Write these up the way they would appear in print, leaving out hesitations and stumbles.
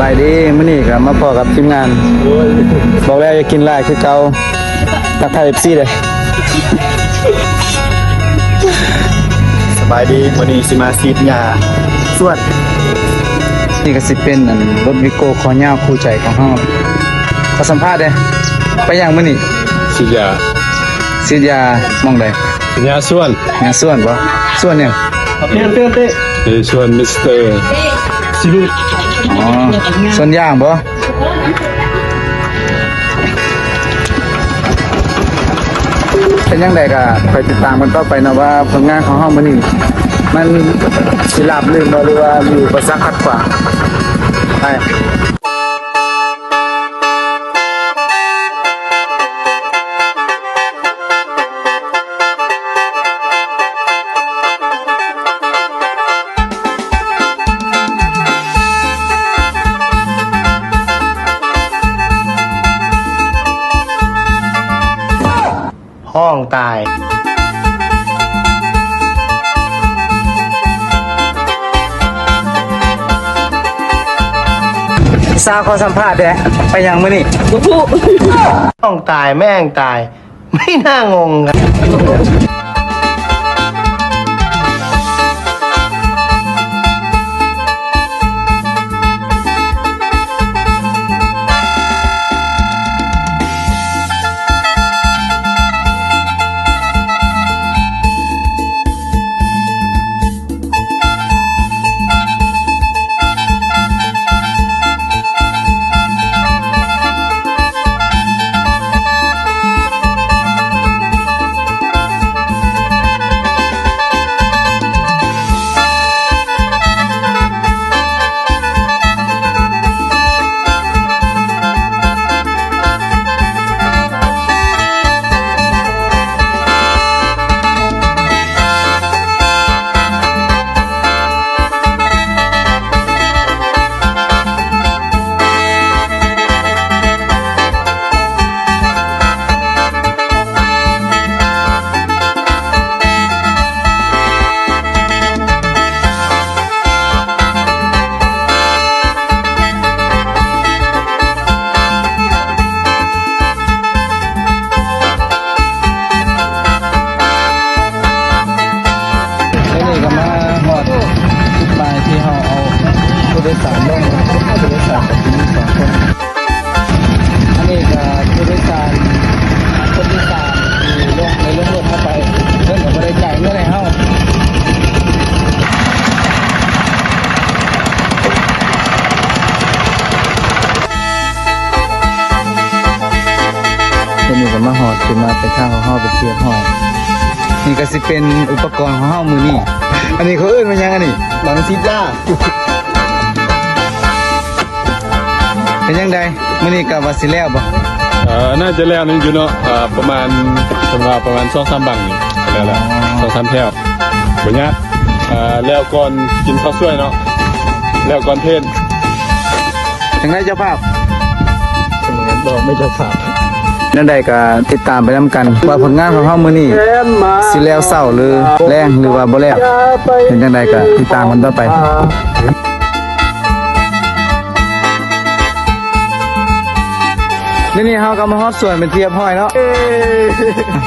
ายดีมื้อนี้ก็มาพอกับทีมงานบอกแล้วอย่ากินหลายคือเก่าทักทาย FC เลย สบายดีวันนี้สิมาซีดยาสวด นี่ก็สิเป็นรถวิโก้คอยาวคู่ใจของเฮาขอสัมภาษณ์เด้ไปยังมื้อนี้ สิยา ฉีดยามองใด สิยาส่วน งานส่วนบ่ส่วนเนี่ย เต้ ส่วนมิสเตอร์ซิลุ อ๋อส่วนย่างบ่เป็นยังไงก็คอยติดตามกันต่อไปนะว่าผลงานของเฮามื้อนี้มันสิราบรื่นบ่หรือว่ามีอุปสรรคขัดขวางไปห้องตายสาวขอสัมภาษณ์เด้ไปยังมื้อนี้ ห้องตายแม่งตาย ไม่น่างงกันผู้โดยสารลงผู้โดยสารกับที่2คนอันนี้ก็ผู้โดยสารคนที่3ที่ลงในรถเข้าไปเพิ่นก็บ่ได้จ่ายเงินให้เฮาทีนี้ก็มาฮอดขึ้นมาไปทางของเฮาไปเทียบฮอดนี่ก็สิเป็นอุปกรณ์ของเฮามื้อนี้อันนี้เขาเอิ้นว่าหยังอันนี้ หลังซีดยา เป็นยังไงมื้อนี้ก็ว่าสิแล้วบ่ น่าจะแล้วนึงอยู่เนาะประมาณประมาณ2-3บังนี่แล้วแหละ2-3แถวบ่ยากแล้วก่อนกินข้าวสวยเนาะแล้วก่อนเทศ จังไดเจ้าภาพ บอกไม่จะขาด นั่นใดก็ติดตามไปนํกันว่าผลงานของเฮามื้อนี้สิแล้วเช้าหรือแรงหรือว่าบ่แล้วเป็นจังไดก็ติดตามกันต่อไปนี่เฮาก็มาฮอดสวนเป็นเทียบห้อยเนาะ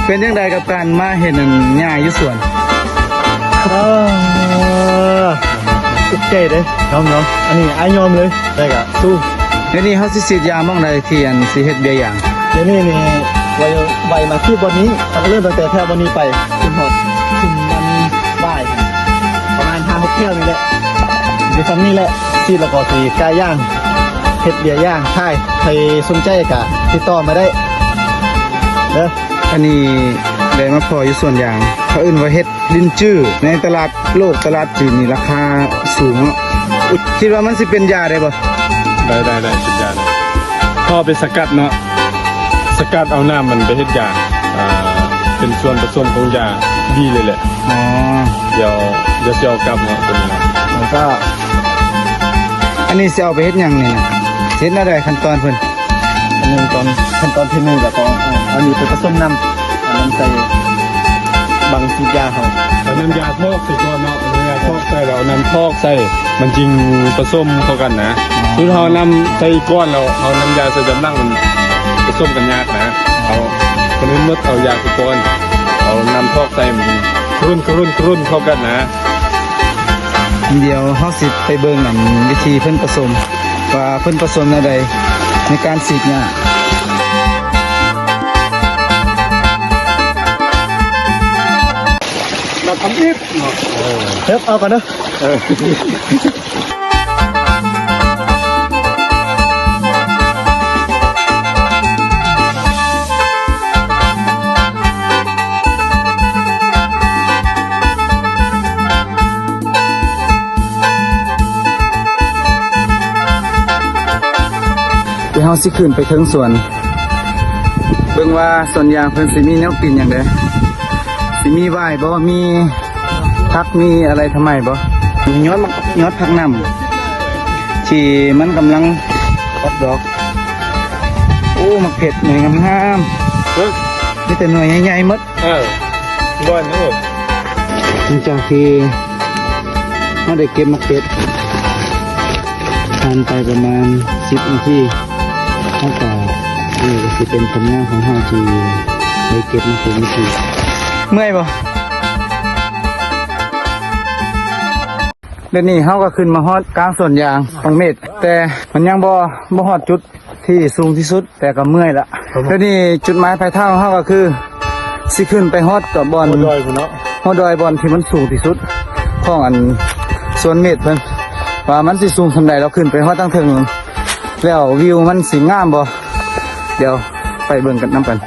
เป็นจังไดกับการมาเห็นอันหญ้าอยู่สวน สุดเจ๋เลยน้องอันนี้ไอ้ยอมเลยได้กะสู้ เดี๋ยวนี้เฮาสิฉีดยาหม่องใดที่อันสิเฮ็ดเบี้ยอย่าง เดี๋ยวนี้ไวมาที่บนนี้เริ่มตั้งแต่แถวบนนี้ไปขึ้นหอดขึ้นมันบ่ายประมาณ5-6 เที่ยวนี่แหละอยู่ฝั่งนี้แหละที่ละกอสีกายย่างเห็ดเบียร์ย่างใช่ใครสนใจกะติดต่อมาได้เด้อ อันนี้ได้มาพออยู่ส่วนอย่างเขาเอื่นว่าเฮ็ดลิ้นจื้อในตลาดโลกตลาดจีนนี่ราคาสูงเนาะคิดว่ามันสิเป็นยาได้บ่ ได้สุดยอดเลยพอไปสกัดเนาะสกัดเอาน้ำมันไปเฮ็ดยาเป็นส่วนผสมของยาดีเลยแหละ อ๋อ เดี๋ยวจะเอากลับเนาะตัวนี้นะ แล้วก็อันนี้สิเอาไปเฮ็ดหยังนี่นะเฮ็ดอะไรขั้นตอนเพิ่น อันนึงตอนขั้นตอนที่1ก็ต้องอันนี้ไปผสมน้ำใส่ บางทียาเขา เอาน้ำยาทอกใส่ก่อนเนาะเอาน้ำยาทอกใส่แล้วเอาน้ำทอกใส่มันจริงผสมเข้ากันนะคือเรานำใส่ก้อนเราเอาน้ำยาใส่จำลังมันผสมกันยากนะเอาคนนี้มดเอายาใส่ก้อนเอาน้ำทอกใส่มันกรุ่นเข้ากันนะ เดี๋ยวเฮาสิไปเบิ่งอันวิธีเพิ่นผสมว่าเพิ่นผสมแนวใดในการฉีดหญ้า เราทำอิบเนาะ เฮ้ยเอากันเนอะ เดี๋ยวเฮาสิขึ้นไปถึงสวนเบิ่งว่าสวนยางเพิ่นสิมีแนวกินหยังไดสิมีหว้ายบ่มีผักมีอะไรทำไมบ่มียอดผักน้ำที่มันกำลังออกดอกโอ้มักเผ็ดหน่วยงาม เฮ้ย ๆมีแต่หน่วยใหญ่ๆหมด บ้านนู้น หลังจากที่เราได้เก็บมักเผ็ดทานไปประมาณ10 นาทีเท่ากับนี่ก็สิเป็นผลงานของเฮาที่ได้เก็บมาถึงที่เมื่อยบ่เดี๋ยวนี้เฮาก็ขึ้นมาฮอดกลางสวนยางของเมตรแต่มันยังบ่ฮอดจุดที่สูงที่สุดแต่ก็เมื่อยละเดี๋ยวนี้จุดหมายปลายทางของเฮาก็คือสิขึ้นไปฮอดกับบอน บนดอยคุณเนาะ ฮอดดอยบอนที่มันสูงที่สุดของอันสวนเมตรเพิ่นว่ามันสิสูงส่าใดเราขึ้นไปฮอดตั้งถึงแล้ววิวมันสิงามบ่เดี๋ยวไปเบิ่งกันนำกัน